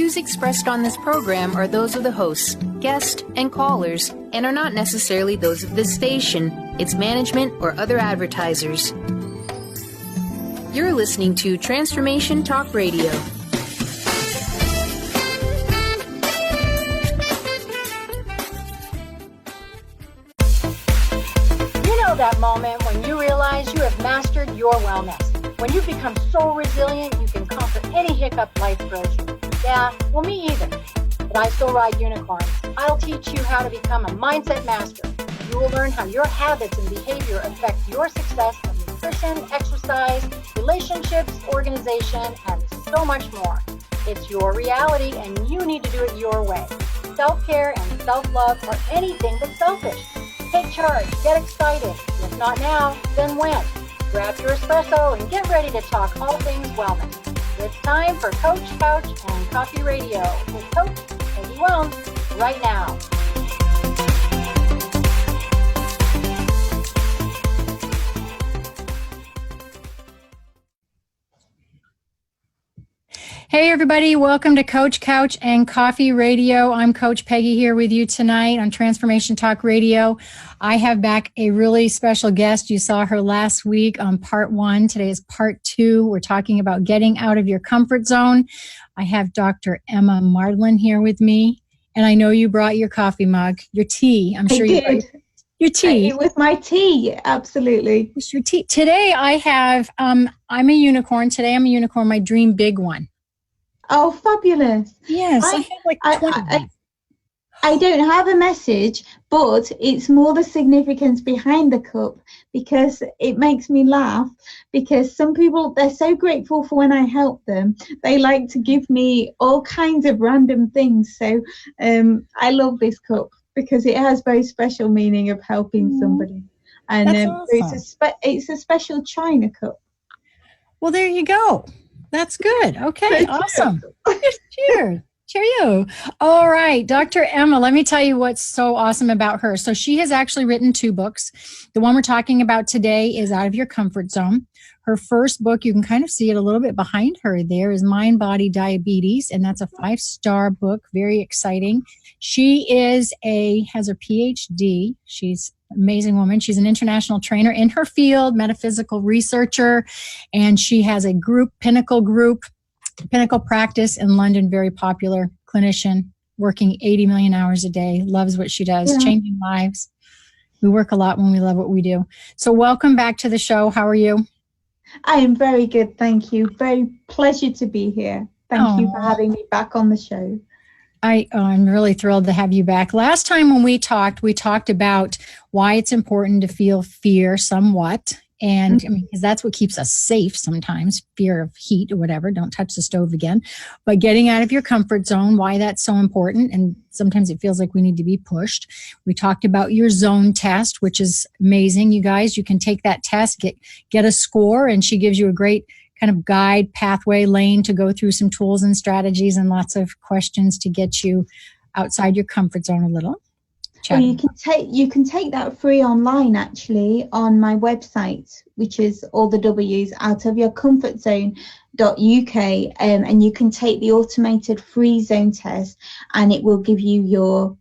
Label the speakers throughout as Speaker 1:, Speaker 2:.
Speaker 1: views expressed on this program are those of the hosts, guests, and callers, and are not necessarily those of this station, its management, or other advertisers. You're listening to Transformation Talk Radio.
Speaker 2: You know that moment when you realize you have mastered your wellness. When you become so resilient, you can conquer any hiccup life throws you. Yeah, well, me either. But I still ride unicorns. I'll teach you how to become a mindset master. You will learn how your habits and behavior affect your success in nutrition, exercise, relationships, organization, and so much more. It's your reality, and you need to do it your way. Self-care and self-love are anything but selfish. Take charge. Get excited. If not now, then when? Grab your espresso and get ready to talk all things wellness. It's time for Coach, Couch, and Coffee Radio with Coach Peggy Wellness right now.
Speaker 3: Hey everybody, welcome to Coach, Couch, and Coffee Radio. I'm Coach Peggy here with you tonight on Transformation Talk Radio. I have back a really special guest. You saw her last week on part 1. Today is part 2. We're talking about getting out of your comfort zone. I have Dr. Emma Mardlin here with me, and I know you brought your coffee mug, your tea. I'm sure you brought your tea.
Speaker 4: It was my tea, absolutely.
Speaker 3: It's your tea. Today I have, I'm a unicorn. Today I'm a unicorn, my dream big one.
Speaker 4: Oh, fabulous.
Speaker 3: Yes, I have like 20.
Speaker 4: I don't have a message, but it's more the significance behind the cup, because it makes me laugh, because some people, they're so grateful for when I help them. They like to give me all kinds of random things. So I love this cup because it has very special meaning of helping somebody. And awesome. It's a special china cup.
Speaker 3: Well, there you go. That's good. Okay, awesome. Cheers. Cheerio. All right, Dr. Emma, let me tell you what's so awesome about her. So she has actually written 2 books. The one we're talking about today is Out of Your Comfort Zone. Her first book, you can kind of see it a little bit behind her there, is Mind, Body, Diabetes, and that's a 5-star book. Very exciting. She has her PhD. She's an amazing woman. She's an international trainer in her field, metaphysical researcher, and she has a group, Pinnacle Practice in London, very popular clinician, working 80 million hours a day, loves what she does, changing lives. We work a lot when we love what we do. So welcome back to the show. How are you?
Speaker 4: I am very good, thank you. Very pleasure to be here. Thank you for having me back on the show.
Speaker 3: I'm really thrilled to have you back. Last time when we talked about why it's important to feel fear somewhat. And I mean, because that's what keeps us safe sometimes, fear of heat or whatever. Don't touch the stove again. But getting out of your comfort zone, why that's so important. And sometimes it feels like we need to be pushed. We talked about your zone test, which is amazing. You guys, you can take that test, get a score, and she gives you a great kind of guide, pathway, lane to go through some tools and strategies and lots of questions to get you outside your comfort zone a little.
Speaker 4: Well, you can take that free online, actually, on my website, which is all the W's, outofyourcomfortzone.uk, and you can take the automated free zone test, and it will give you your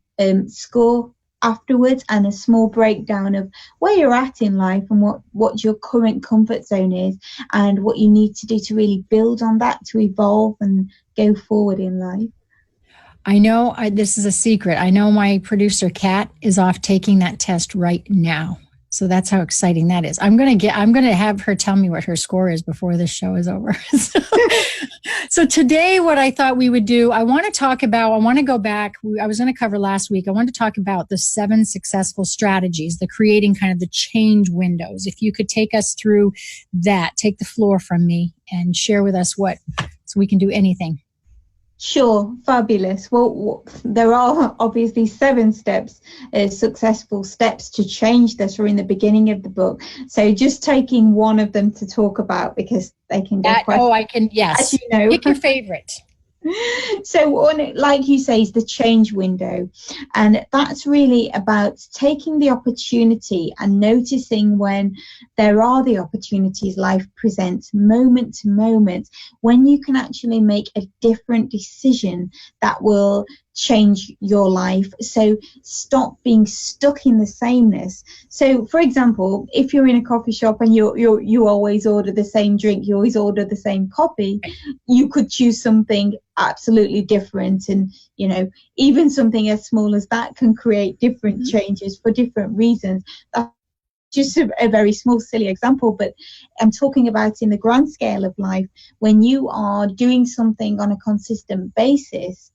Speaker 4: score afterwards and a small breakdown of where you're at in life and what your current comfort zone is and what you need to do to really build on that to evolve and go forward in life.
Speaker 3: I know this is a secret. I know my producer, Kat, is off taking that test right now. So that's how exciting that is. I'm going to have her tell me what her score is before this show is over. So today, what I thought we would do, I want to go back. I was going to cover last week. I want to talk about the 7 successful strategies, the creating kind of the change windows. If you could take us through that, take the floor from me and share with us so we can do anything.
Speaker 4: Sure, fabulous. Well, there are obviously 7 steps, successful steps to change that are in the beginning of the book. So just taking one of them to talk about, because they can go quite...
Speaker 3: Oh, I can, yes.
Speaker 4: As you know.
Speaker 3: Pick your favorite.
Speaker 4: So like you say, is the change window, and that's really about taking the opportunity and noticing when there are the opportunities life presents moment to moment, when you can actually make a different decision that will change your life. So stop being stuck in the sameness. So for example, if you're in a coffee shop and you always order the same drink, you always order the same coffee, you could choose something absolutely different. And you know, even something as small as that can create different changes for different reasons. That's just a very small silly example, but I'm talking about in the grand scale of life, when you are doing something on a consistent basis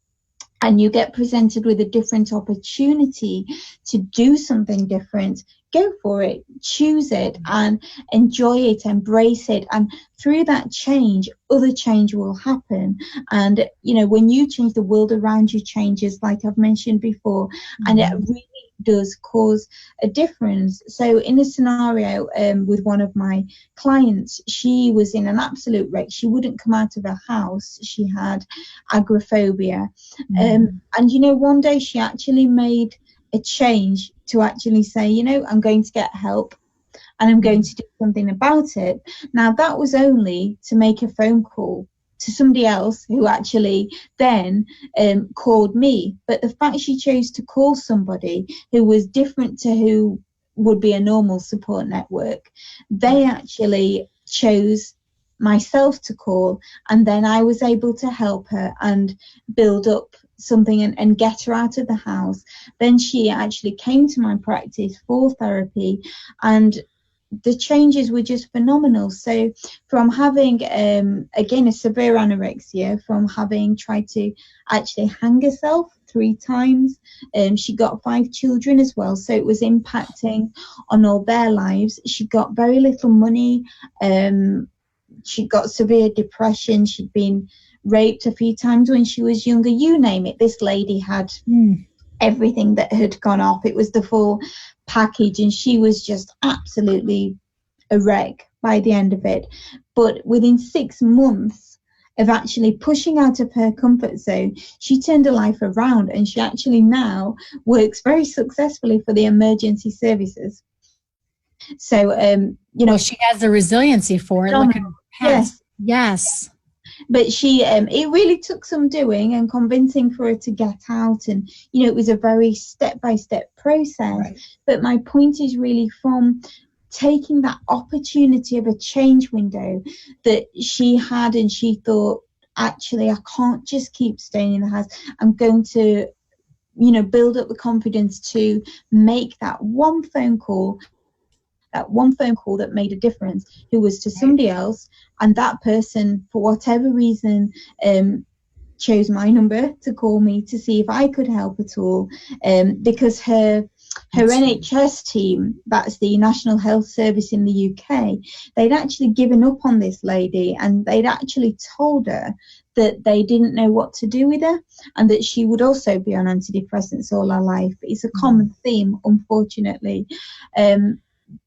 Speaker 4: and you get presented with a different opportunity to do something different, go for it, choose it, and enjoy it, embrace it. And through that change, other change will happen. And, you know, when you change, the world around you changes, like I've mentioned before, and it really does cause a difference. So in a scenario with one of my clients, she was in an absolute wreck. She wouldn't come out of her house. She had agoraphobia. And, you know, one day she actually made a change to actually say, you know, I'm going to get help and I'm going to do something about it. Now, that was only to make a phone call to somebody else who actually then called me. But the fact she chose to call somebody who was different to who would be a normal support network, they actually chose myself to call, and then I was able to help her and build up something and get her out of the house. Then she actually came to my practice for therapy, and the changes were just phenomenal. So from having again a severe anorexia, from having tried to actually hang herself 3 times, she got 5 children as well, so it was impacting on all their lives. She got very little money, she got severe depression, she'd been raped a few times when she was younger, you name it. This lady had everything that had gone off. It was the full package, and she was just absolutely a wreck by the end of it. But within 6 months of actually pushing out of her comfort zone, she turned her life around, and she actually now works very successfully for the emergency services. So you know,
Speaker 3: she has the resiliency for it. Look at her past. Yes.
Speaker 4: But she it really took some doing and convincing for her to get out, and you know, it was a very step-by-step process. But my point is really from taking that opportunity of a change window that she had, and she thought, actually, I can't just keep staying in the house. I'm going to, you know, build up the confidence to make that one phone call that made a difference, who was to somebody else, and that person, for whatever reason, chose my number to call me to see if I could help at all, because her NHS team, that's the National Health Service in the UK, they'd actually given up on this lady, and they'd actually told her that they didn't know what to do with her, and that she would also be on antidepressants all her life. It's a common theme, unfortunately.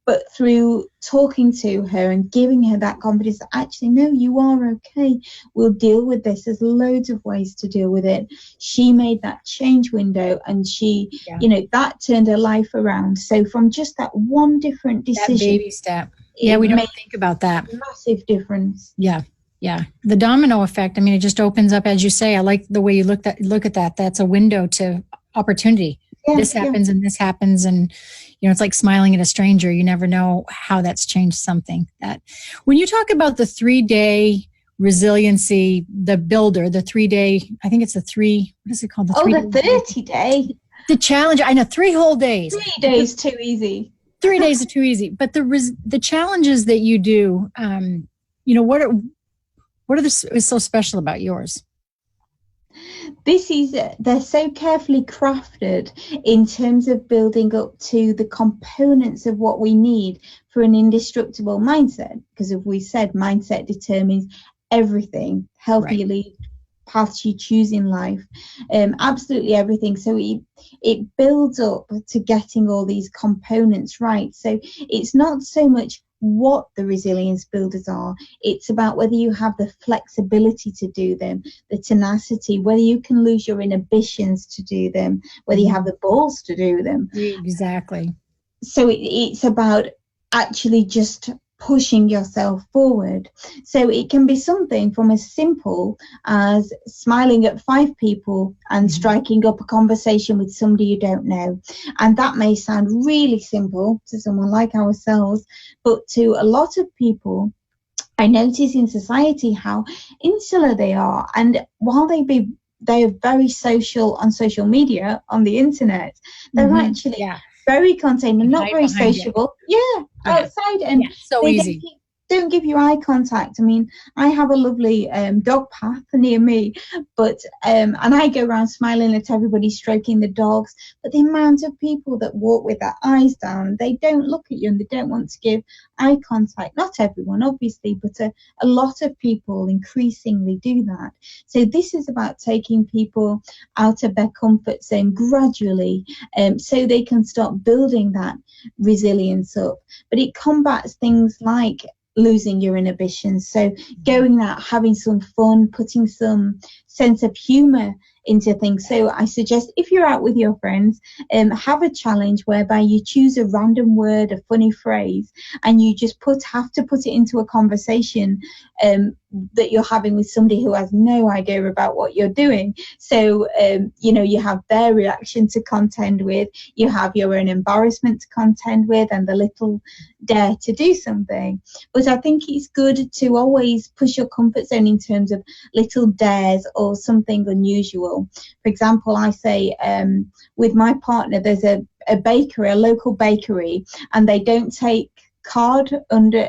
Speaker 4: But through talking to her and giving her that confidence that actually, no, you are okay, we'll deal with this, there's loads of ways to deal with it, she made that change window, and she, you know, that turned her life around. So from just that one different decision, that
Speaker 3: baby step, we don't think about that.
Speaker 4: Massive difference.
Speaker 3: Yeah. The domino effect, I mean, it just opens up, as you say. I like the way you look at that. That's a window to opportunity. This happens and this happens, and you know, it's like smiling at a stranger. You never know how that's changed something. That when you talk about the 3-day resiliency, the builder, the 3-day, I think it's the 3. What is it called?
Speaker 4: The 30-day.
Speaker 3: The challenge. I know, 3 whole days.
Speaker 4: 3 days too easy.
Speaker 3: 3 days are too easy. But the challenges that you do, you know, what is so special about yours?
Speaker 4: They're so carefully crafted in terms of building up to the components of what we need for an indestructible mindset, because as we said, mindset determines everything. Healthy lead paths you choose in life, absolutely everything. So it builds up to getting all these components right. So it's not so much what the resilience builders are, it's about whether you have the flexibility to do them, the tenacity, whether you can lose your inhibitions to do them, whether you have the balls to do them.
Speaker 3: Exactly.
Speaker 4: So it's about actually just pushing yourself forward. So it can be something from as simple as smiling at 5 people and striking up a conversation with somebody you don't know. And that may sound really simple to someone like ourselves, but to a lot of people, I notice in society how insular they are. And while they are very social on social media, on the internet, they're actually very contained and not very sociable. Outside, and
Speaker 3: so
Speaker 4: they
Speaker 3: easy.
Speaker 4: don't give you eye contact. I mean, I have a lovely dog path near me, but and I go around smiling at everybody, stroking the dogs, but the amount of people that walk with their eyes down, they don't look at you and they don't want to give eye contact. Not everyone, obviously, but a lot of people increasingly do that. So this is about taking people out of their comfort zone gradually, so they can start building that resilience up. But it combats things like losing your inhibitions. So going out, having some fun, putting some sense of humor into things. So I suggest if you're out with your friends, have a challenge whereby you choose a random word, a funny phrase, and you just have to put it into a conversation that you're having with somebody who has no idea about what you're doing. So, you have their reaction to contend with, you have your own embarrassment to contend with, and the little dare to do something. But I think it's good to always push your comfort zone in terms of little dares or something unusual. For example, I say with my partner, there's a bakery, a local bakery, and they don't take card under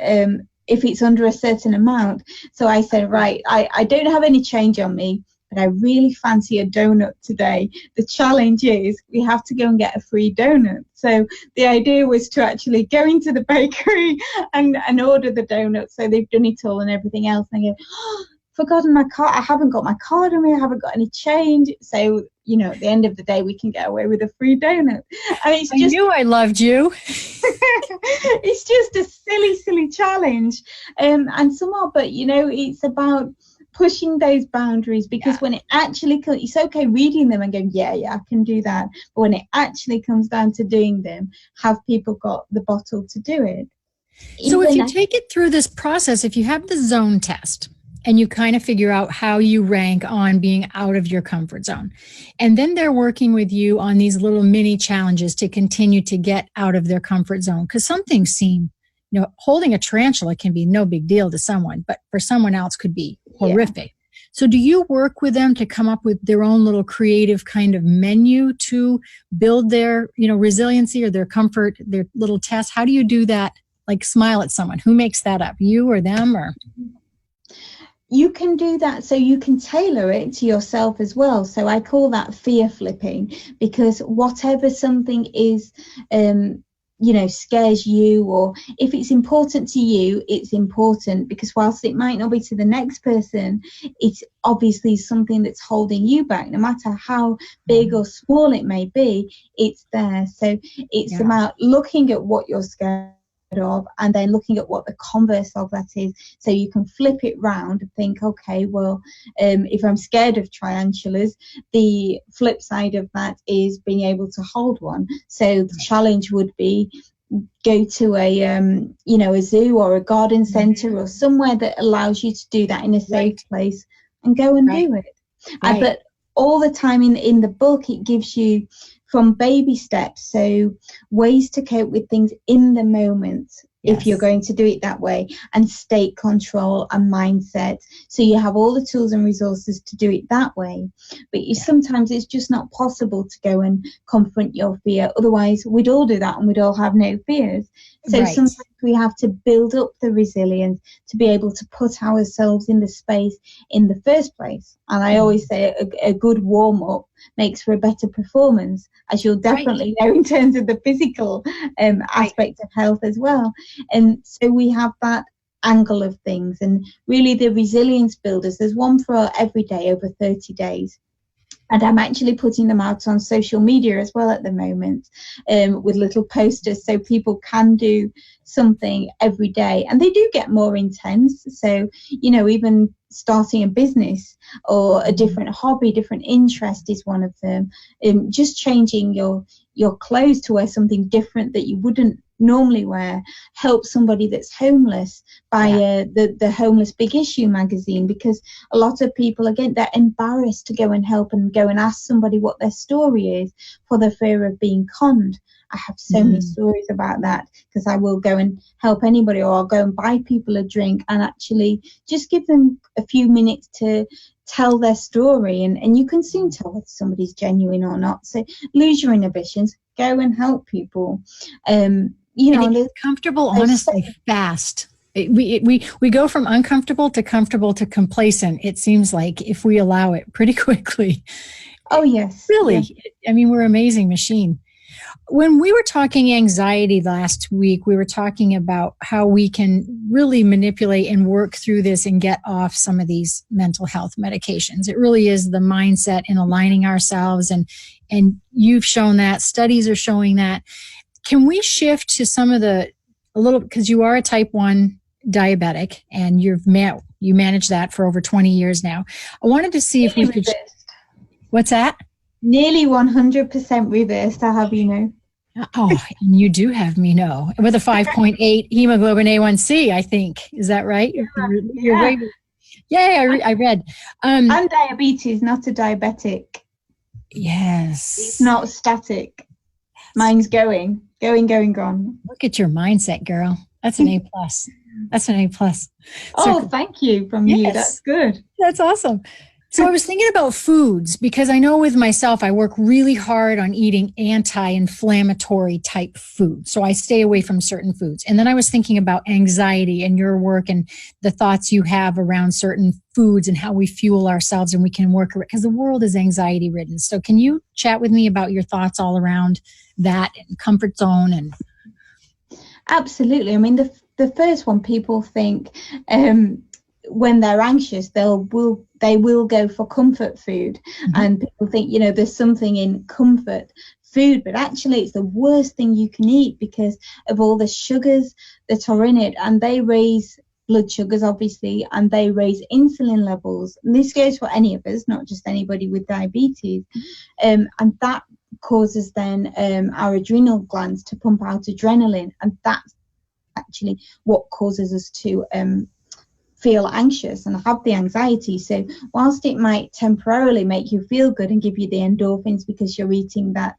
Speaker 4: if it's under a certain amount. So I said, right, I don't have any change on me, but I really fancy a donut today. The challenge is we have to go and get a free donut. So the idea was to actually go into the bakery and order the donut. So they've done it all and everything else. And I go, forgotten my card. I haven't got my card on me. I haven't got any change. So, at the end of the day, we can get away with a free donut. And
Speaker 3: I knew I loved you.
Speaker 4: It's just a silly challenge. And somehow, but, it's about pushing those boundaries, because when it actually comes, it's okay reading them and going, yeah, I can do that. But when it actually comes down to doing them, have people got the bottle to do it?
Speaker 3: So if you take it through this process, if you have the zone test, and you kind of figure out how you rank on being out of your comfort zone. And then they're working with you on these little mini challenges to continue to get out of their comfort zone. Because some things seem, holding a tarantula can be no big deal to someone, but for someone else could be horrific. So do you work with them to come up with their own little creative kind of menu to build their, resiliency or their comfort, their little test? How do you do that? Like smile at someone. Who makes that up? You or them or?
Speaker 4: You can do that, so you can tailor it to yourself as well. So I call that fear flipping, because whatever something is, scares you, or if it's important to you, it's important, because whilst it might not be to the next person, it's obviously something that's holding you back. No matter how big or small it may be, it's there. So it's about looking at what you're scared of and then looking at what the converse of that is, so you can flip it round and think, okay, well, if I'm scared of tarantulas, the flip side of that is being able to hold one. So the challenge would be go to a zoo or a garden center or somewhere that allows you to do that in a safe place, and go and do it. But all the time in the book, it gives you from baby steps, so ways to cope with things in the moment, if you're going to do it that way, and state control and mindset. So you have all the tools and resources to do it that way. But sometimes it's just not possible to go and confront your fear. Otherwise, we'd all do that and we'd all have no fears. So sometimes we have to build up the resilience to be able to put ourselves in the space in the first place. And I always say a good warm-up makes for a better performance, as you'll definitely know in terms of the physical aspect of health as well. And so we have that angle of things, and really the resilience builders. There's one for every day over 30 days. And I'm actually putting them out on social media as well at the moment, with little posters so people can do something every day. And they do get more intense. So, you know, even starting a business or a different hobby, different interest is one of them. Just changing your clothes to wear something different that you wouldn't normally wear, help somebody that's homeless by the Homeless Big Issue magazine, because a lot of people, again, they're embarrassed to go and help and go and ask somebody what their story is for the fear of being conned. I have so many stories about that, because I will go and help anybody, or I'll go and buy people a drink and actually just give them a few minutes to tell their story, and you can soon tell whether somebody's genuine or not. So lose your inhibitions, go and help people. You know,
Speaker 3: it's comfortable, honestly, fast. We go from uncomfortable to comfortable to complacent. It seems like, if we allow it, pretty quickly.
Speaker 4: Oh, yes.
Speaker 3: Really.
Speaker 4: Yeah.
Speaker 3: I mean, we're an amazing machine. When we were talking anxiety last week, we were talking about how we can really manipulate and work through this and get off some of these mental health medications. It really is the mindset and aligning ourselves. And you've shown that. Studies are showing that. Can we shift to some of because you are a type 1 diabetic and you managed that for over 20 years now. I wanted to see if we could. What's that?
Speaker 4: Nearly 100% reversed, I have you know.
Speaker 3: Oh, and you do have me know. With a 5.8 hemoglobin A1C, I think. Is that right? Yeah. I read.
Speaker 4: And diabetes, not a diabetic.
Speaker 3: Yes.
Speaker 4: It's not static. Mine's gone.
Speaker 3: Look at your mindset, girl. That's an A+. That's an A+.
Speaker 4: Oh, thank you from you. That's good.
Speaker 3: That's awesome. So I was thinking about foods, because I know with myself, I work really hard on eating anti-inflammatory type food. So I stay away from certain foods. And then I was thinking about anxiety and your work and the thoughts you have around certain foods and how we fuel ourselves, and we can work, because the world is anxiety ridden. So can you chat with me about your thoughts all around that and comfort zone? And
Speaker 4: absolutely. I mean, the first one, people think, when they're anxious, they will go for comfort food. And people think, you know, there's something in comfort food, but actually it's the worst thing you can eat because of all the sugars that are in it, and they raise blood sugars, obviously, and they raise insulin levels. And this goes for any of us, not just anybody with diabetes. And that causes then our adrenal glands to pump out adrenaline, and that's actually what causes us to feel anxious and have the anxiety. So whilst it might temporarily make you feel good and give you the endorphins because you're eating that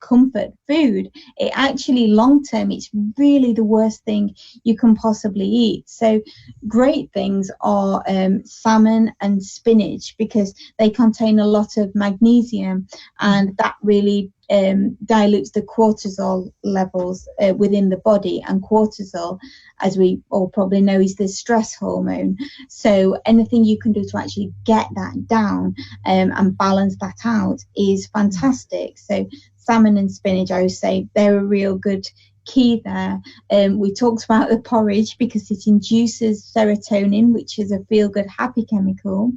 Speaker 4: comfort food, it actually long term, it's really the worst thing you can possibly eat. So great things are salmon and spinach, because they contain a lot of magnesium, and that really dilutes the cortisol levels within the body. And cortisol, as we all probably know, is the stress hormone. So anything you can do to actually get that down and balance that out is fantastic. So salmon and spinach, I would say they're a real good key there. We talked about the porridge because it induces serotonin, which is a feel-good, happy chemical.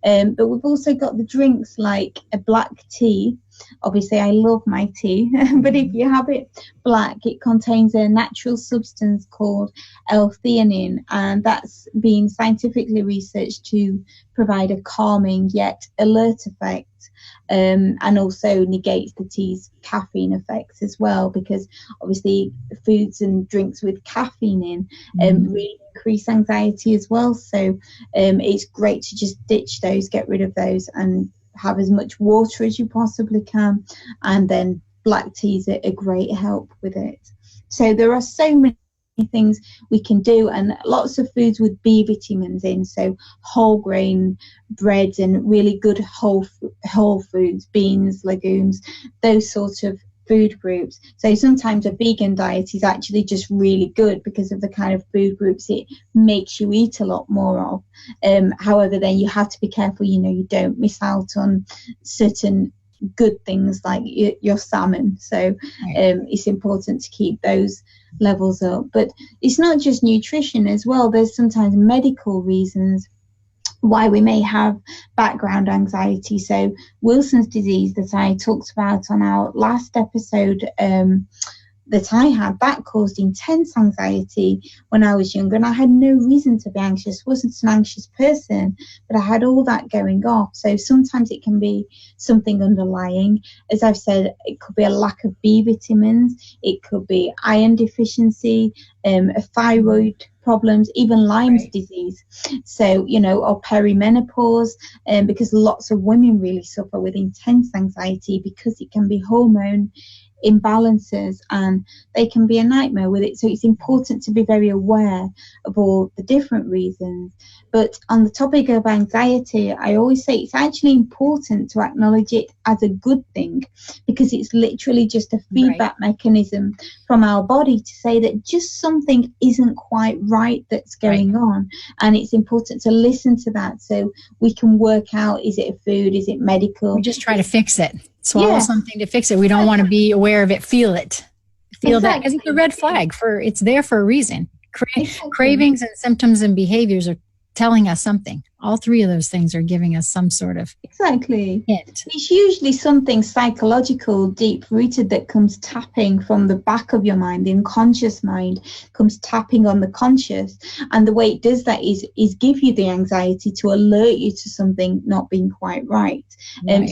Speaker 4: But we've also got the drinks like a black tea. Obviously, I love my tea, but if you have it black, it contains a natural substance called L-theanine, and that's been scientifically researched to provide a calming yet alert effect, and also negates the tea's caffeine effects as well, because obviously foods and drinks with caffeine in really increase anxiety as well. So it's great to just ditch those, get rid of those, and have as much water as you possibly can. And then black tea is a great help with it. So there are so many things we can do, and lots of foods with B vitamins in, so whole grain breads and really good whole foods, beans, legumes, those sorts of food groups. So sometimes a vegan diet is actually just really good because of the kind of food groups it makes you eat a lot more of. However, then you have to be careful, you don't miss out on certain good things like your salmon. So it's important to keep those levels up. But it's not just nutrition as well. There's sometimes medical reasons why we may have background anxiety. So Wilson's disease that I talked about on our last episode that I had, that caused intense anxiety when I was younger, and I had no reason to be anxious. I wasn't an anxious person, but I had all that going off. So sometimes it can be something underlying. As I've said, it could be a lack of B vitamins, it could be iron deficiency, a thyroid problems, even Lyme's disease. So, you know, or perimenopause, because lots of women really suffer with intense anxiety because it can be hormone imbalances and they can be a nightmare with it. So it's important to be very aware of all the different reasons. But on the topic of anxiety, I always say it's actually important to acknowledge it as a good thing, because it's literally just a feedback mechanism from our body to say that just something isn't quite right that's going on. And it's important to listen to that so we can work out, is it a food, is it medical?
Speaker 3: We just try to fix it. Swallow something to fix it. We don't want to be aware of it. Feel it. Feel that, because it's a red flag. It's there for a reason. Cravings and symptoms and behaviors are telling us something. All three of those things are giving us some sort of hint.
Speaker 4: It's usually something psychological, deep-rooted, that comes tapping from the back of your mind. The unconscious mind comes tapping on the conscious. And the way it does that is give you the anxiety to alert you to something not being quite right.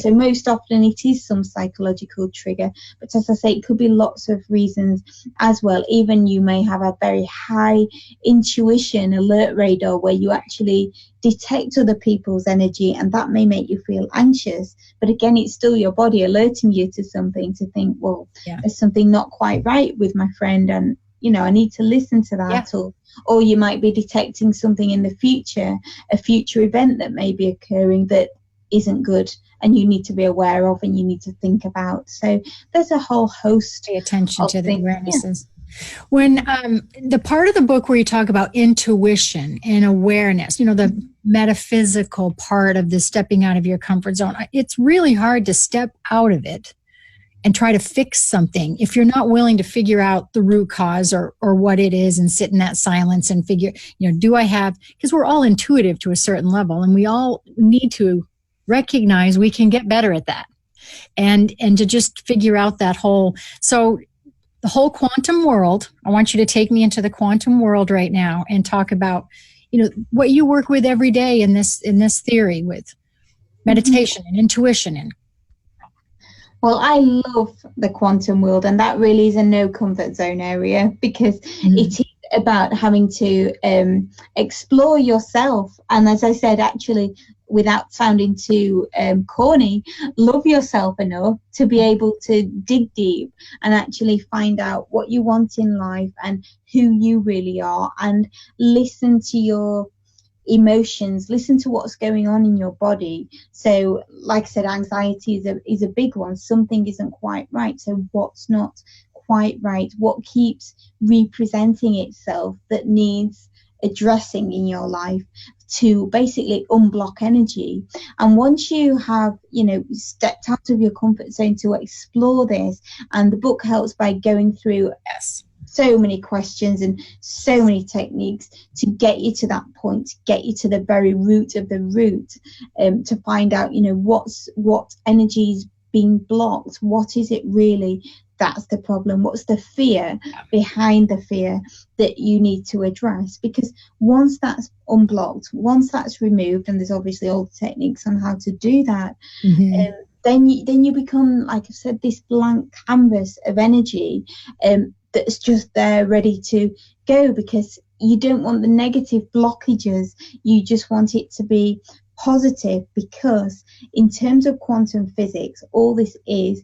Speaker 4: So most often it is some psychological trigger. But as I say, it could be lots of reasons as well. Even you may have a very high intuition alert radar where you actually detect other people's energy, and that may make you feel anxious. But again, it's still your body alerting you to something, to think, well, there's something not quite right with my friend, and you know, I need to listen to that. Or you might be detecting something in the future, a future event that may be occurring that isn't good, and you need to be aware of and you need to think about. So there's a whole host.
Speaker 3: Pay attention to the awarenesses. When the part of the book where you talk about intuition and awareness, you know, the metaphysical part of the stepping out of your comfort zone, it's really hard to step out of it and try to fix something if you're not willing to figure out the root cause or what it is, and sit in that silence and figure, you know, do I have, because we're all intuitive to a certain level, and we all need to recognize we can get better at that, and to just figure out that whole, so the whole quantum world. I want you to take me into the quantum world right now and talk about, you know, what you work with every day in this theory with meditation and intuition. And
Speaker 4: well, I love the quantum world, and that really is a no comfort zone area, because it is about having to explore yourself. And as I said, actually, without sounding too corny, love yourself enough to be able to dig deep and actually find out what you want in life and who you really are, and listen to your emotions, listen to what's going on in your body. So like I said, anxiety is a big one. Something isn't quite right. So what's not quite right? What keeps representing itself that needs addressing in your life to basically unblock energy? And once you have, you know, stepped out of your comfort zone to explore this, and the book helps by going through so many questions and so many techniques to get you to that point, to get you to the very root of the root, to find out, you know, what energy is being blocked, what is it really that's the problem, what's the fear behind the fear that you need to address. Because once that's unblocked, once that's removed, and there's obviously all the techniques on how to do that, then you become, like I said, this blank canvas of energy that's just there ready to go, because you don't want the negative blockages. You just want it to be positive, because in terms of quantum physics, all this is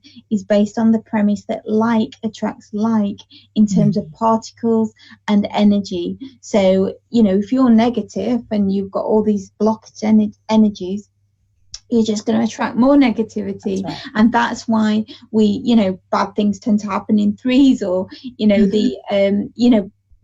Speaker 4: based on the premise that like attracts like in terms of particles and energy. So, you know, if you're negative and you've got all these blocked energies, you're just going to attract more negativity. That's right. And that's why bad things tend to happen in threes, or,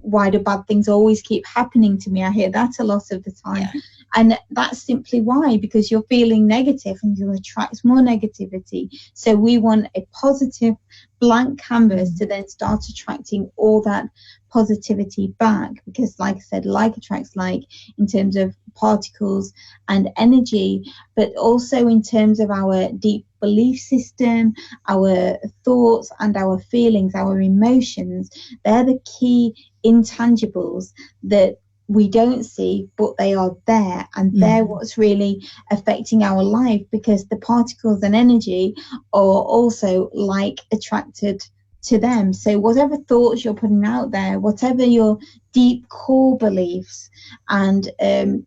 Speaker 4: why do bad things always keep happening to me? I hear that a lot of the time. And that's simply why, because you're feeling negative and you attract more negativity. So we want a positive blank canvas to then start attracting all that positivity back, because like I said, like attracts like in terms of particles and energy, but also in terms of our deep belief system, our thoughts and our feelings, our emotions. They're the key intangibles that we don't see, but they are there, and they're what's really affecting our life, because the particles and energy are also like attracted to them. So whatever thoughts you're putting out there, whatever your deep core beliefs and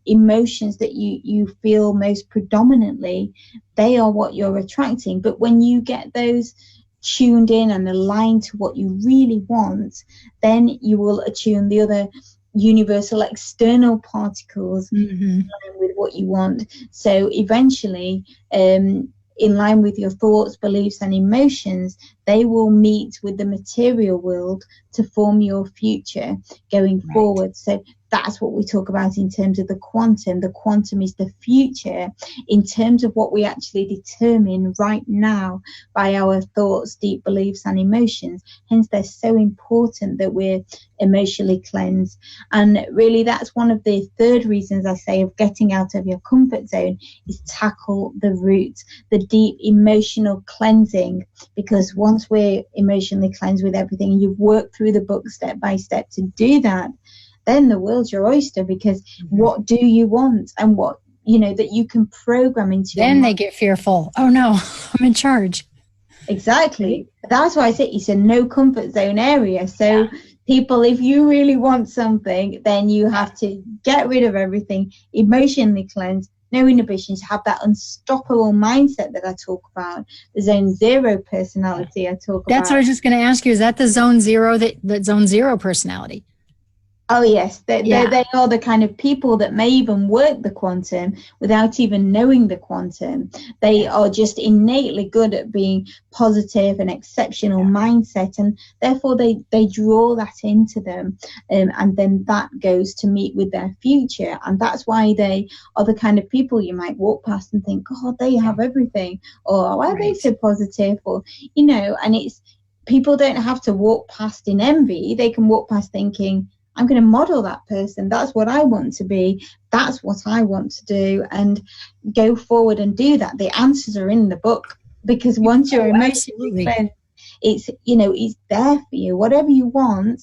Speaker 4: emotions that you feel most predominantly, they are what you're attracting. But when you get those tuned in and aligned to what you really want, then you will attune the other universal external particles in line with what you want. So eventually, in line with your thoughts, beliefs and emotions, they will meet with the material world to form your future going forward. So that's what we talk about in terms of the quantum. The quantum is the future in terms of what we actually determine right now by our thoughts, deep beliefs and emotions. Hence, they're so important that we're emotionally cleansed. And really, that's one of the third reasons I say of getting out of your comfort zone is tackle the root, the deep emotional cleansing. Because once we're emotionally cleansed with everything, and you've worked through the book step by step to do that, then the world's your oyster, because what do you want and what, that you can program into your
Speaker 3: then
Speaker 4: mind.
Speaker 3: they get fearful. Oh no, I'm in charge.
Speaker 4: Exactly. That's why I say it's a no comfort zone area. So people, if you really want something, then you have to get rid of everything, emotionally cleanse, no inhibitions, have that unstoppable mindset that I talk about, the zone zero personality I talk about.
Speaker 3: That's what I was just going to ask you. Is that the zone zero, that zone zero personality?
Speaker 4: Oh, yes. They are the kind of people that may even work the quantum without even knowing the quantum. They are just innately good at being positive and exceptional mindset, and therefore they draw that into them, and then that goes to meet with their future. And that's why they are the kind of people you might walk past and think, God, they have everything, or why are they so positive, or, and it's, people don't have to walk past in envy. They can walk past thinking, I'm going to model that person. That's what I want to be. That's what I want to do, and go forward and do that. The answers are in the book, because once you're emotionally cleansed, it's there for you. Whatever you want,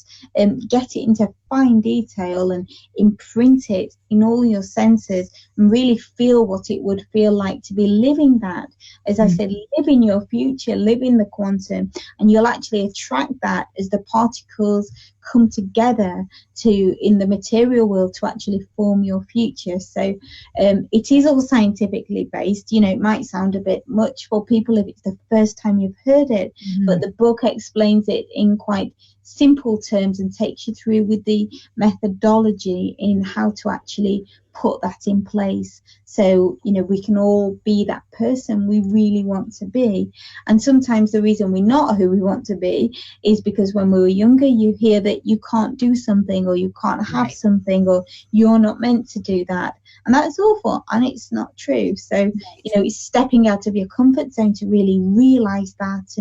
Speaker 4: get it into fine detail and imprint it in all your senses, and really feel what it would feel like to be living that. As I said, live in your future, live in the quantum, and you'll actually attract that as the particles come together in the material world to actually form your future. So it is all scientifically based. It might sound a bit much for people if it's the first time you've heard it, but the book explains it in quite simple terms and takes you through with the methodology in how to actually put that in place. So, we can all be that person we really want to be. And sometimes the reason we're not who we want to be is because when we were younger, you hear that you can't do something, or you can't have something, or you're not meant to do that. And that's awful, and it's not true. So, it's stepping out of your comfort zone to really realize that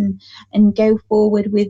Speaker 4: and go forward with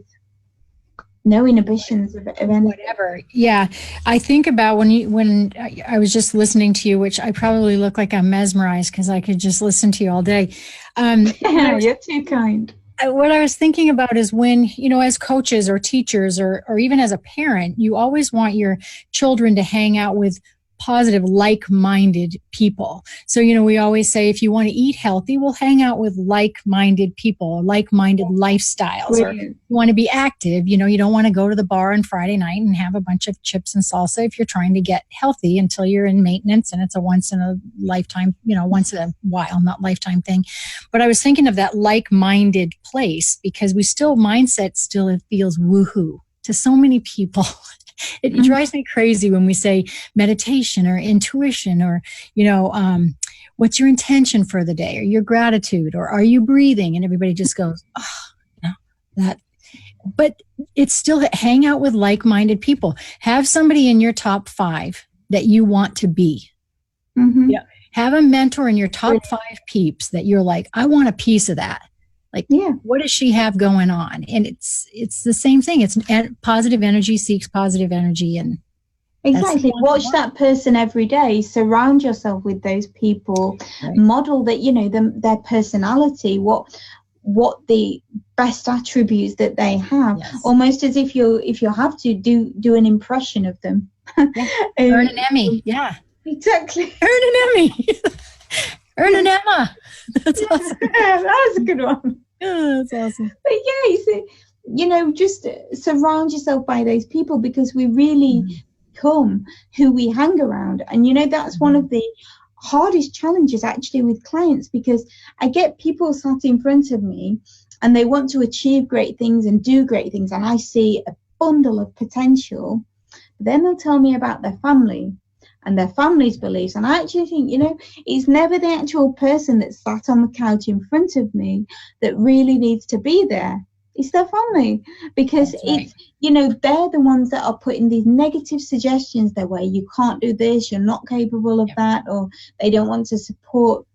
Speaker 4: no inhibitions of anything.
Speaker 3: Whatever. Yeah. I think about when I was just listening to you, which I probably look like I'm mesmerized because I could just listen to you all day.
Speaker 4: You're too kind.
Speaker 3: What I was thinking about is when, as coaches or teachers or even as a parent, you always want your children to hang out with positive, like-minded people. So, we always say, if you want to eat healthy, we'll hang out with like-minded people, like-minded lifestyles. Brilliant. Or you want to be active, you don't want to go to the bar on Friday night and have a bunch of chips and salsa if you're trying to get healthy until you're in maintenance, and it's a once in a lifetime, once in a while, not lifetime thing. But I was thinking of that like-minded place, because mindset still feels woohoo to so many people. It drives me crazy when we say meditation or intuition or, what's your intention for the day, or your gratitude, or are you breathing? And everybody just goes, that. But it's still hang out with like-minded people. Have somebody in your top 5 that you want to be.
Speaker 4: Mm-hmm.
Speaker 3: Yeah. Have a mentor in your top 5 peeps that you're like, I want a piece of that. Like, what does she have going on? And it's the same thing. It's positive energy seeks positive energy. And
Speaker 4: exactly. Watch that person every day. Surround yourself with those people. Right. Model that, their personality, what the best attributes that they have. Yes. Almost as if you have to do an impression of them.
Speaker 3: Yeah. Earn an Emmy. Yeah.
Speaker 4: Exactly.
Speaker 3: Earn an Emmy. Earn an Emma. That's awesome.
Speaker 4: That was a good one.
Speaker 3: Yeah, that's awesome.
Speaker 4: But just surround yourself by those people, because we really become who we hang around. And that's one of the hardest challenges actually with clients, because I get people sat in front of me and they want to achieve great things and do great things, and I see a bundle of potential. Then they'll tell me about their family and their family's beliefs, and I actually think, it's never the actual person that sat on the couch in front of me that really needs to be there. It's their family, because that's right. It's, they're the ones that are putting these negative suggestions their way. You can't do this, you're not capable of that, or they don't want to support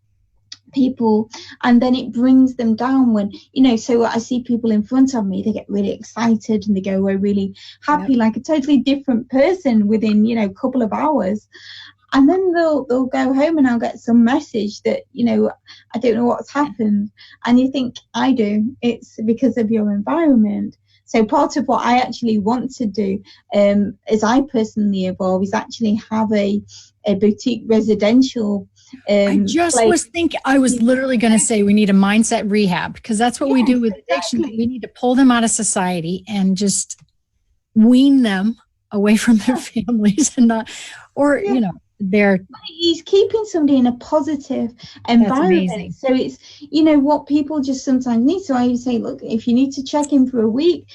Speaker 4: people, and then it brings them down when, so I see people in front of me, they get really excited and they go away really happy, like a totally different person within, a couple of hours. And then they'll go home and I'll get some message that, I don't know what's happened. And you think, I do. It's because of your environment. So part of what I actually want to do, as I personally evolve, is actually have a boutique residential
Speaker 3: I was literally going to say we need a mindset rehab, because that's what we do with addiction. We need to pull them out of society and just wean them away from their families and
Speaker 4: he's keeping somebody in a positive environment. So it's, what people just sometimes need. So I say, look, if you need to check in for a week,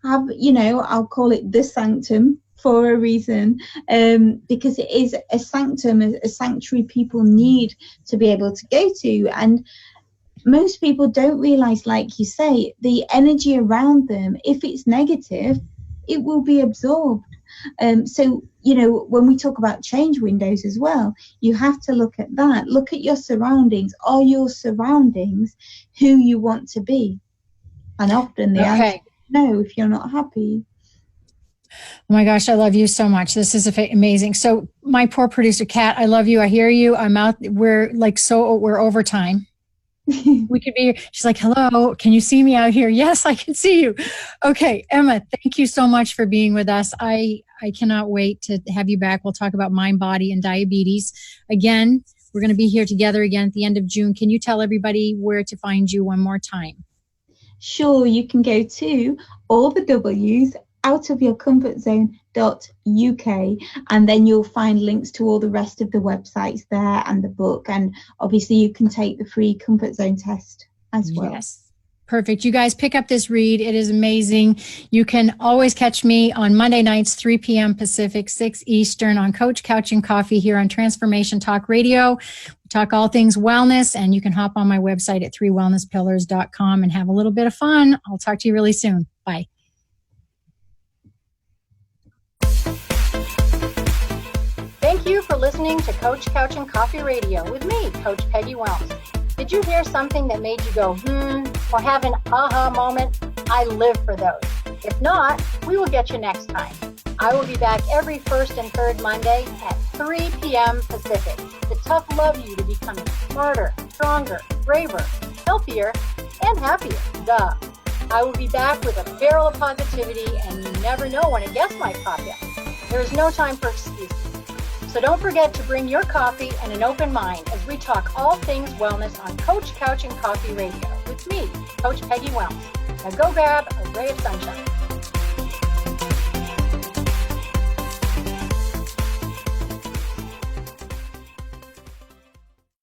Speaker 4: have, I'll call it the sanctum for a reason, because it is a sanctum, a sanctuary people need to be able to go to. And most people don't realize, like you say, the energy around them, if it's negative, it will be absorbed. So, when we talk about change windows as well, you have to look at that. Look at your surroundings. Are your surroundings who you want to be? And often the answer is no, if you're not happy.
Speaker 3: Oh my gosh, I love you so much. This is amazing. So my poor producer, Kat, I love you. I hear you. I'm out. We're over time. We could be, she's like, hello, can you see me out here? Yes, I can see you. Okay, Emma, thank you so much for being with us. I cannot wait to have you back. We'll talk about mind, body, and diabetes. Again, we're going to be here together again at the end of June. Can you tell everybody where to find you one more time?
Speaker 4: Sure, you can go to all the W's, outofyourcomfortzone.uk, and then you'll find links to all the rest of the websites there and the book, and obviously you can take the free comfort zone test as well.
Speaker 3: Yes, perfect. You guys pick up this read. It is amazing. You can always catch me on Monday nights, 3 p.m. Pacific, 6 Eastern, on Coach Couch and Coffee here on Transformation Talk Radio. We talk all things wellness, and you can hop on my website at 3wellnesspillars.com and have a little bit of fun. I'll talk to you really soon. Bye.
Speaker 2: Thank you for listening to Coach Couch and Coffee Radio with me, Coach Peggy Wellness. Did you hear something that made you go, or have an aha moment? I live for those. If not, we will get you next time. I will be back every first and third Monday at 3 p.m. Pacific to tough love you to become smarter, stronger, braver, healthier, and happier. Duh. I will be back with a barrel of positivity, and you never know when a guest might pop in. There is no time for excuses. So don't forget to bring your coffee and an open mind as we talk all things wellness on Coach Couch and Coffee Radio with me, Coach Peggy Wellness. Now go grab a ray of sunshine.